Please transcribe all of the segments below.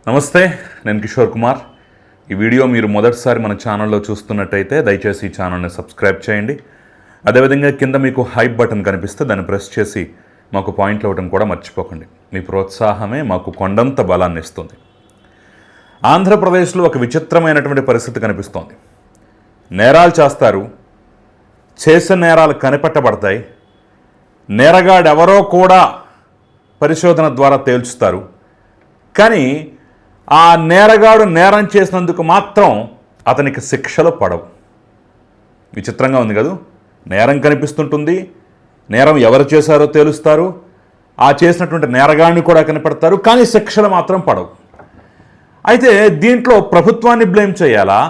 నమస్తే, నేను కిషోర్ కుమార్. ఈ వీడియో మీరు మొదటిసారి మన ఛానల్లో చూస్తున్నట్టయితే దయచేసి ఈ ఛానల్ని సబ్స్క్రైబ్ చేయండి. అదేవిధంగా కింద మీకు హైప్ బటన్ కనిపిస్తే దాన్ని ప్రెస్ చేసి మాకు పాయింట్లు ఇవ్వడం కూడా మర్చిపోకండి. మీ ప్రోత్సాహమే మాకు కొండంత బలాన్ని ఇస్తుంది. ఆంధ్రప్రదేశ్లో ఒక విచిత్రమైనటువంటి పరిస్థితి కనిపిస్తోంది. నేరాలు చేస్తారు, చేసిన నేరాలు కనిపెట్టబడతాయి, నేరగాడెవరో కూడా పరిశోధన ద్వారా తేల్చుతారు. కానీ ఆ నేరగాడు నేరం చేసినందుకు మాత్రం అతనికి శిక్షలు పడవు. విచిత్రంగా ఉంది కదా. నేరం కనిపిస్తుంటుంది, నేరం ఎవరు చేశారో తేలుస్తారు, ఆ చేసినటువంటి నేరగాడిని కూడా కనిపెడతారు, కానీ శిక్షలు మాత్రం పడవు. అయితే దీంట్లో ప్రభుత్వాన్ని బ్లేమ్ చేయాలా,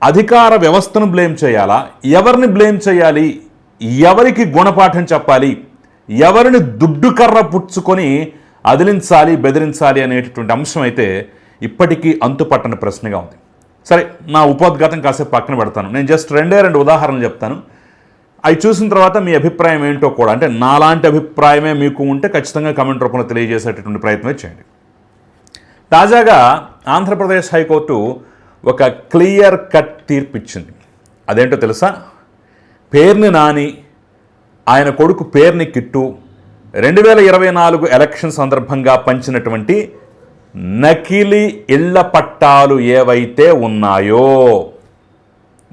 అధికార వ్యవస్థను బ్లేమ్ చేయాలా, ఎవరిని బ్లేమ్ చేయాలి, ఎవరికి గుణపాఠం చెప్పాలి, ఎవరిని దుడ్డు కర్ర పుచ్చుకొని అదిలించాలి, బెదిరించాలి అనేటటువంటి అంశం అయితే ఇప్పటికీ అంతుపట్టని ప్రశ్నగా ఉంది. సరే, నా ఉపోద్ఘాతం కాసేపు పక్కన పెడతాను. నేను జస్ట్ రెండు ఉదాహరణలు చెప్తాను. అవి చూసిన తర్వాత మీ అభిప్రాయం ఏంటో కూడా, అంటే నాలాంటి అభిప్రాయమే మీకు ఉంటే ఖచ్చితంగా కామెంట్ రూపంలో తెలియజేసేటటువంటి ప్రయత్నమే చేయండి. తాజాగా ఆంధ్రప్రదేశ్ హైకోర్టు ఒక క్లియర్ కట్ తీర్పు ఇచ్చింది. అదేంటో తెలుసా? పేర్ని నాని, ఆయన కొడుకు పేర్ని కిట్టు 2024 ఎలక్షన్ సందర్భంగా పంచినటువంటి నకిలీ ఇళ్ల పట్టాలు ఏవైతే ఉన్నాయో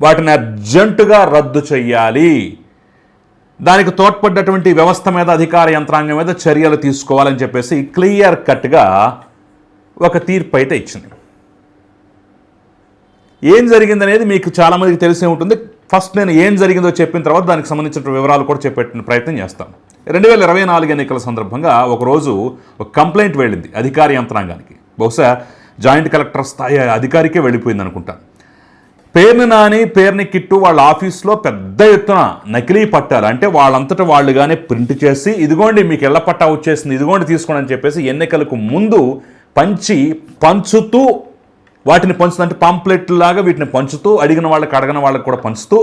వాటిని అర్జెంటుగా రద్దు చేయాలి, దానికి తోడ్పడ్డటువంటి వ్యవస్థ మీద, అధికార యంత్రాంగం మీద చర్యలు తీసుకోవాలని చెప్పేసి క్లియర్ కట్గా ఒక తీర్పు అయితే ఇచ్చింది. ఏం జరిగిందనేది మీకు చాలామందికి తెలిసే ఉంటుంది. ఫస్ట్ నేను ఏం జరిగిందో చెప్పిన తర్వాత దానికి సంబంధించిన వివరాలు కూడా చెప్పే ప్రయత్నం చేస్తాను. 2024 ఎన్నికల సందర్భంగా ఒకరోజు ఒక కంప్లైంట్ వెళ్ళింది అధికార యంత్రాంగానికి. బహుశా జాయింట్ కలెక్టర్ స్థాయి అధికారికే వెళ్ళిపోయింది అనుకుంటాను. పేర్ని నాని, పేర్ని కిట్టు వాళ్ళ ఆఫీస్లో పెద్ద ఎత్తున నకిలీ పట్టాలు, అంటే వాళ్ళంతటా వాళ్ళుగానే ప్రింట్ చేసి, ఇదిగోండి మీకు ఇళ్ల పట్టా వచ్చేసింది, ఇదిగోండి తీసుకోండి అని చెప్పేసి ఎన్నికలకు ముందు పంచుతూ, వాటిని పంచుతుంటే పాంప్లెట్లు లాగా వీటిని పంచుతూ, అడిగిన వాళ్ళకి అడగని వాళ్ళకి కూడా పంచుతూ,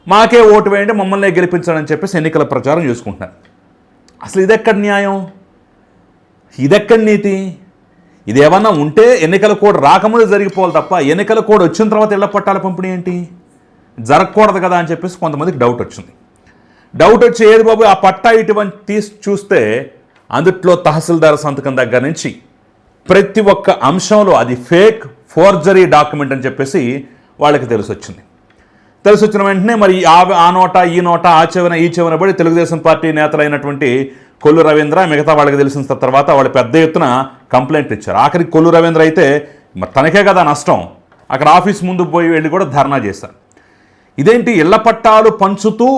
మాకే ఓటు వేయండి, మమ్మల్ని గెలిపించాలని చెప్పేసి ఎన్నికల ప్రచారం చేసుకుంటున్నారు. అసలు ఇదెక్కడ న్యాయం, ఇదెక్కడ నీతి? ఇది ఏమన్నా ఉంటే ఎన్నికల కోడ్ రాకముందు జరిగిపోవాలి తప్ప ఎన్నికల కోడ్ వచ్చిన తర్వాత ఇళ్ల పట్టాల పంపిణీ ఏంటి? జరగకూడదు కదా అని చెప్పేసి కొంతమందికి డౌట్ వచ్చింది. డౌట్ వచ్చి, ఏది బాబు ఆ పట్టా ఇటువంటి తీసి చూస్తే అందుట్లో తహసీల్దార్ సంతకం దగ్గర నుంచి ప్రతి ఒక్క అంశంలో అది ఫేక్, ఫోర్జరీ డాక్యుమెంట్ అని చెప్పేసి వాళ్ళకి తెలిసొచ్చింది. తెలిసొచ్చిన వెంటనే మరి ఆ నోట ఈ నోట, ఆ చెవన ఈ చెవన పడి తెలుగుదేశం పార్టీ నేతలైనటువంటి కొల్లు రవీంద్ర, మిగతా వాళ్ళకి తెలిసిన తర్వాత వాళ్ళు పెద్ద ఎత్తున కంప్లైంట్ ఇచ్చారు. ఆఖరికి కొల్లు రవీంద్ర అయితే తనకే కదా నష్టం, అక్కడ ఆఫీస్ ముందు పోయి వెళ్ళి కూడా ధర్నా చేశారు. ఇదేంటి ఇళ్ల పట్టాలు పంచుతూ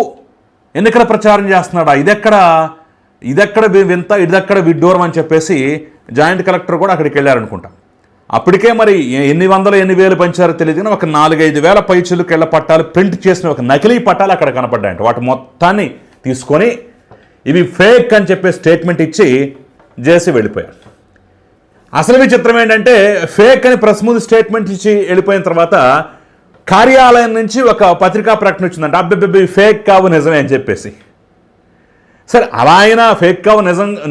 ఎన్నికల ప్రచారం చేస్తున్నాడా? ఇదెక్కడ వింత, ఇదెక్కడ విడ్డూరం అని చెప్పేసి జాయింట్ కలెక్టర్ కూడా అక్కడికి వెళ్ళారనుకుంటా. అప్పటికే మరి ఎన్ని వందలు ఎన్ని వేలు పంచారో తెలియదు కానీ ఒక 4-5 వేల పైచులకు ఇళ్ల పట్టాలు ప్రింట్ చేసిన ఒక నకిలీ పట్టాలు అక్కడ కనపడ్డాయంట. వాటి మొత్తాన్ని తీసుకొని ఇవి ఫేక్ అని చెప్పే స్టేట్మెంట్ ఇచ్చి చేసి వెళ్ళిపోయారు. అసలు విచిత్రం ఏంటంటే, ఫేక్ అని ప్రెస్ ముందు స్టేట్మెంట్ ఇచ్చి వెళ్ళిపోయిన తర్వాత కార్యాలయం నుంచి ఒక పత్రికా ప్రకటన వచ్చిందంట, అబ్బెబ్బెబ్బి ఫేక్ కావు నిజమే అని చెప్పేసి. సరే, అలా అయినా ఫేక్ కావు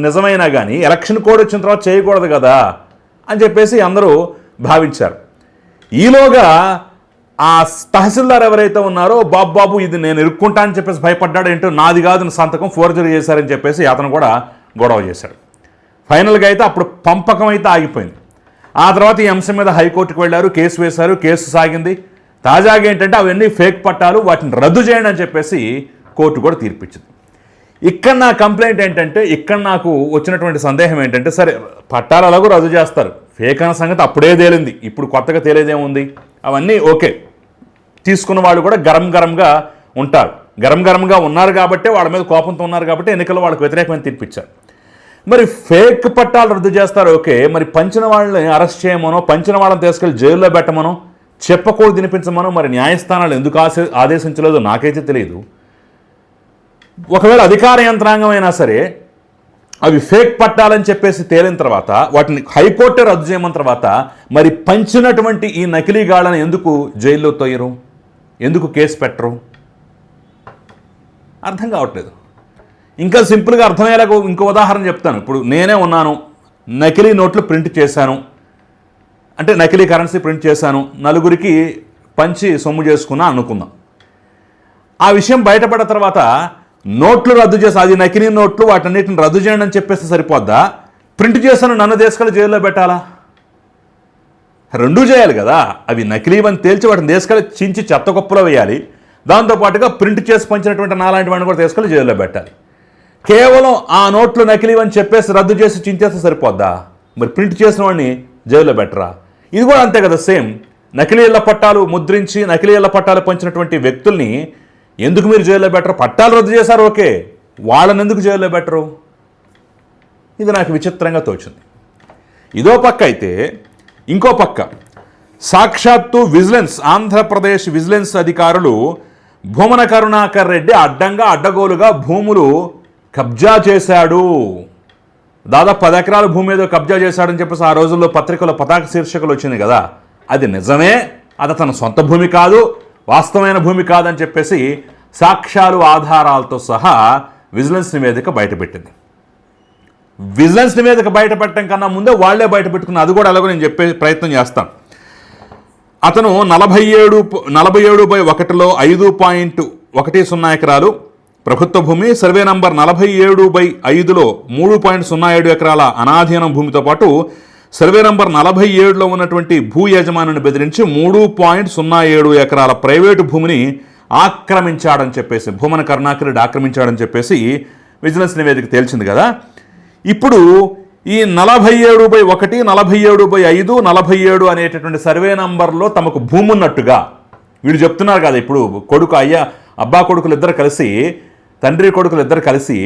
నిజమైనా కానీ ఎలక్షన్ కోడ్ వచ్చిన తర్వాత చేయకూడదు కదా అని చెప్పేసి అందరూ భావించారు. ఈలోగా ఆ తహసీల్దార్ ఎవరైతే ఉన్నారో, బాబు ఇది నేను ఇరుక్కుంటా అని చెప్పేసి భయపడ్డాడు. ఏంటో నాది కాదు సంతకం ఫోర్జరీ చేశారని చెప్పేసి అతను కూడా గొడవ చేశాడు. ఫైనల్గా అయితే అప్పుడు పంపకం అయితే ఆగిపోయింది. ఆ తర్వాత ఈ అంశం మీద హైకోర్టుకు వెళ్ళారు, కేసు వేశారు, కేసు సాగింది. తాజాగా ఏంటంటే అవన్నీ ఫేక్ పట్టాలు, వాటిని రద్దు చేయండి అని చెప్పేసి కోర్టు కూడా తీర్పిచ్చింది. ఇక్కడ నా కంప్లైంట్ ఏంటంటే, ఇక్కడ నాకు వచ్చినటువంటి సందేహం ఏంటంటే, సరే పట్టాలు అలాగూ రద్దు చేస్తారు, ఫేక్ అన్న సంగతి అప్పుడే తేలింది, ఇప్పుడు కొత్తగా తేలేదేముంది, అవన్నీ ఓకే. తీసుకున్న వాళ్ళు కూడా గరంగా ఉంటారు, గరంగా ఉన్నారు కాబట్టి, వాళ్ళ మీద కోపంతో ఉన్నారు కాబట్టి ఎన్నికల్లో వాళ్ళకి వ్యతిరేకమైన తీర్పిచ్చారు. మరి ఫేక్ పట్టాలు రద్దు చేస్తారు ఓకే, మరి పంచిన వాళ్ళని అరెస్ట్ చేయమనో, పంచిన వాళ్ళని తీసుకెళ్ళి జైల్లో పెట్టమనో, చెప్పకూడదు వినిపించమనో మరి న్యాయస్థానాలు ఎందుకు ఆదేశించలేదో నాకైతే తెలియదు. ఒకవేళ అధికార యంత్రాంగం అయినా సరే అవి ఫేక్ పట్టాలని చెప్పేసి తేలిన తర్వాత వాటిని హైకోర్టే రద్దు చేయమన్న తర్వాత మరి పంచినటువంటి ఈ నకిలీ గాళ్ళని ఎందుకు జైల్లో తోయరు, ఎందుకు కేసు పెట్టరు? అర్థం కావట్లేదు. ఇంకా సింపుల్గా అర్థమయ్యేలాగా ఇంకో ఉదాహరణ చెప్తాను. ఇప్పుడు నేనే ఉన్నాను, నకిలీ నోట్లు ప్రింట్ చేశాను, అంటే నకిలీ కరెన్సీ ప్రింట్ చేశాను, నలుగురికి పంచి సొమ్ము చేసుకున్నా అనుకుందాం. ఆ విషయం బయటపడిన తర్వాత నోట్లు రద్దు చేసి, అది నకిలీ నోట్లు, వాటన్నిటిని రద్దు చేయండి అని చెప్పేస్తే సరిపోద్దా? ప్రింట్ చేశాను నన్ను తీసుకెళ్ళి జైల్లో పెట్టాలా? రెండూ చేయాలి కదా. అవి నకిలీవని తేల్చి వాటిని తీసుకెళ్ళి చించి చెత్త కుప్పలో వేయాలి. దాంతోపాటుగా ప్రింట్ చేసి పంచినటువంటి నాలాంటి వాడిని కూడా తీసుకెళ్ళి జైల్లో పెట్టాలి. కేవలం ఆ నోట్లు నకిలీవని చెప్పేసి రద్దు చేసి చించేస్తే సరిపోద్దా? మరి ప్రింట్ చేసిన వాడిని జైల్లో పెట్టరా? ఇది కూడా అంతే కదా, సేమ్. నకిలీ ఇళ్ల పట్టాలు ముద్రించి నకిలీ ఇళ్ల పట్టాలు పంచినటువంటి వ్యక్తుల్ని ఎందుకు మీరు జైల్లో పెట్టరు? పట్టాలు రద్దు చేశారు, ఓకే, వాళ్ళని ఎందుకు జైల్లో పెట్టరు? ఇది నాకు విచిత్రంగా తోచింది. ఇదో పక్క అయితే, ఇంకో పక్క సాక్షాత్తు విజిలెన్స్, ఆంధ్రప్రదేశ్ విజిలెన్స్ అధికారులు భూమన కరుణాకర్ రెడ్డి అడ్డంగా అడ్డగోలుగా భూములు కబ్జా చేశాడు, దాదాపు 10 ఎకరాల భూమి మీద కబ్జా చేశాడని చెప్పేసి ఆ రోజుల్లో పత్రికలో పతాక శీర్షికలు వచ్చింది కదా. అది నిజమే, అది తన సొంత భూమి కాదు, వాస్తవమైన భూమి కాదని చెప్పేసి సాక్ష్యాలు ఆధారాలతో సహా విజిలెన్స్ నివేదిక బయటపెట్టింది. విజిలెన్స్ నివేదిక బయటపెట్టడం కన్నా ముందే వాళ్లే బయటపెట్టుకున్న, అది కూడా అలాగో నేను చెప్పే ప్రయత్నం చేస్తాను. అతను 47/1లో 5.10 ఎకరాలు ప్రభుత్వ భూమి, సర్వే నంబర్ 47/5లో 3.07 ఎకరాల అనాధీనం భూమితో పాటు సర్వే నంబర్ 47లో ఉన్నటువంటి భూ యజమానిని బెదిరించి 3.07 ఎకరాల ప్రైవేటు భూమిని ఆక్రమించాడని చెప్పేసి, భూమన కరుణాకర్ రెడ్డి ఆక్రమించాడని చెప్పేసి విజిలెన్స్ నివేదిక తేల్చింది కదా. ఇప్పుడు ఈ 47/1, 47/5, 47 అనేటటువంటి సర్వే నంబర్లో తమకు భూమి ఉన్నట్టుగా వీళ్ళు చెప్తున్నారు కదా. ఇప్పుడు కొడుకు అబ్బా కొడుకులు ఇద్దరు కలిసి, తండ్రి కొడుకులు ఇద్దరు కలిసి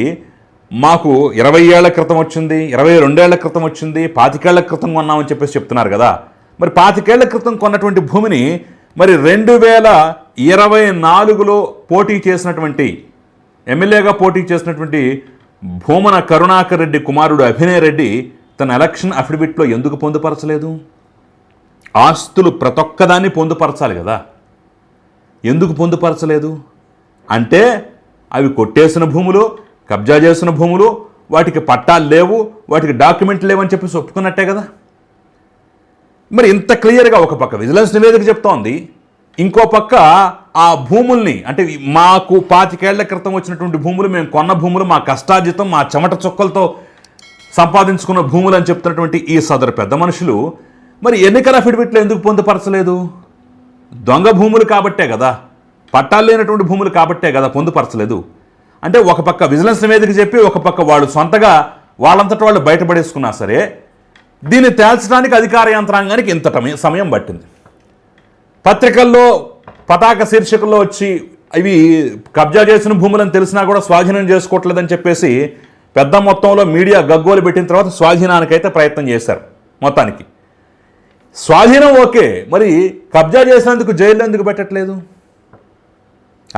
మాకు 20 ఏళ్ల క్రితం వచ్చింది, 22 ఏళ్ల క్రితం వచ్చింది, 25 ఏళ్ల క్రితం కొన్నామని చెప్పేసి చెప్తున్నారు కదా. మరి 25 ఏళ్ల క్రితం కొన్నటువంటి భూమిని మరి 2024లో పోటీ చేసినటువంటి, ఎమ్మెల్యేగా పోటీ చేసినటువంటి భూమన కరుణాకర్ రెడ్డి కుమారుడు అభినయ్ రెడ్డి తన ఎలక్షన్ అఫిడవిట్లో ఎందుకు పొందుపరచలేదు? ఆస్తులు ప్రతి ఒక్కదాన్ని పొందుపరచాలి కదా, ఎందుకు పొందుపరచలేదు? అంటే అవి కొట్టేసిన భూములు, కబ్జా చేసిన భూములు, వాటికి పట్టాలు లేవు, వాటికి డాక్యుమెంట్లు లేవని చెప్పేసి ఒప్పుకున్నట్టే కదా. మరి ఇంత క్లియర్గా ఒక పక్క విజిలెన్స్ నివేదిక చెప్తోంది, ఇంకో పక్క ఆ భూముల్ని, అంటే మాకు 25 ఏళ్ల క్రితం వచ్చినటువంటి భూములు, మేము కొన్న భూములు, మా కష్టార్జితం, మా చెమట చుక్కలతో సంపాదించుకున్న భూములు అని చెప్తున్నటువంటి ఈ సదరు పెద్ద మనుషులు మరి ఎన్నికల అఫిడవిట్లో ఎందుకు పొందుపరచలేదు? దొంగ భూములు కాబట్టే కదా, పట్టాలు లేనటువంటి భూములు కాబట్టే కదా పొందుపరచలేదు. అంటే ఒక పక్క విజిలెన్స్ నివేదిక చెప్పి, ఒక పక్క వాళ్ళు సొంతగా వాళ్ళంతటి వాళ్ళు బయటపడేసుకున్నా సరే, దీన్ని తేల్చడానికి అధికార యంత్రాంగానికి ఇంత సమయం పట్టింది. పత్రికల్లో పతాక శీర్షికల్లో వచ్చి ఇవి కబ్జా చేసిన భూములను తెలిసినా కూడా స్వాధీనం చేసుకోవట్లేదని చెప్పేసి పెద్ద మొత్తంలో మీడియా గగ్గోలు పెట్టిన తర్వాత స్వాధీనానికైతే ప్రయత్నం చేశారు. మొత్తానికి స్వాధీనం ఓకే, మరి కబ్జా చేసినందుకు జైల్లో ఎందుకు పెట్టట్లేదు?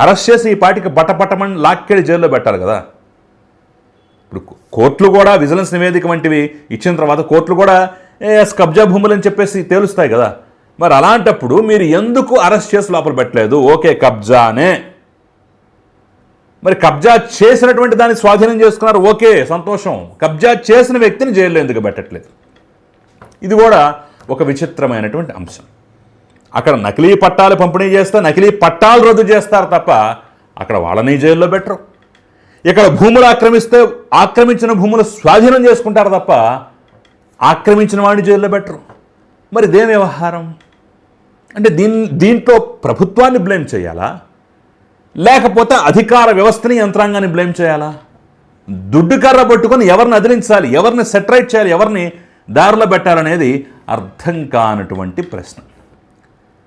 అరెస్ట్ చేసి ఈ పాటికి బట్టపట్టమని లాక్కెళ్ళి జైల్లో పెట్టాలి కదా. ఇప్పుడు కోర్టులు కూడా విజిలెన్స్ నివేదిక వంటివి ఇచ్చిన తర్వాత కోర్టులు కూడా కబ్జా భూములు అని చెప్పేసి తేలుస్తాయి కదా. మరి అలాంటప్పుడు మీరు ఎందుకు అరెస్ట్ చేసి లోపల పెట్టలేదు? ఓకే, కబ్జానే, మరి కబ్జా చేసినటువంటి దాన్ని స్వాధీనం చేసుకున్నారు, ఓకే సంతోషం. కబ్జా చేసిన వ్యక్తిని జైల్లో ఎందుకు పెట్టట్లేదు? ఇది కూడా ఒక విచిత్రమైనటువంటి అంశం. అక్కడ నకిలీ పట్టాలు పంపిణీ చేస్తే నకిలీ పట్టాలు రద్దు చేస్తారు తప్ప అక్కడ వాళ్ళని జైల్లో పెట్టరు. ఇక్కడ భూములు ఆక్రమిస్తే ఆక్రమించిన భూములు స్వాధీనం చేసుకుంటారు తప్ప ఆక్రమించిన వాడిని జైల్లో పెట్టరు. మరి ఇదేం వ్యవహారం? అంటే దీంట్లో ప్రభుత్వాన్ని బ్లేమ్ చేయాలా, లేకపోతే అధికార వ్యవస్థని, యంత్రాంగాన్ని బ్లేమ్ చేయాలా? దుడ్డు కర్ర పట్టుకొని ఎవరిని అదిలించాలి, ఎవరిని సెటరైట్ చేయాలి, ఎవరిని దారిలో పెట్టాలనేది అర్థం కానటువంటి ప్రశ్న.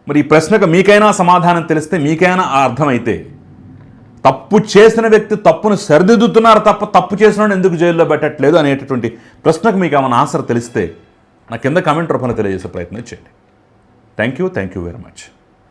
మరి ఈ ప్రశ్నకు మీకైనా సమాధానం తెలిస్తే, మీకైనా అర్థమైతే, తప్పు చేసిన వ్యక్తి తప్పును సరిదిద్దుతున్నారు తప్ప తప్పు చేసిన ఎందుకు జైల్లో పెట్టట్లేదు అనేటటువంటి ప్రశ్నకు మీకు ఏమైనా ఆన్సర్ తెలిస్తే నా కింద కామెంట్ రూపంలో తెలియజేసే ప్రయత్నం చేయండి. Thank you very much.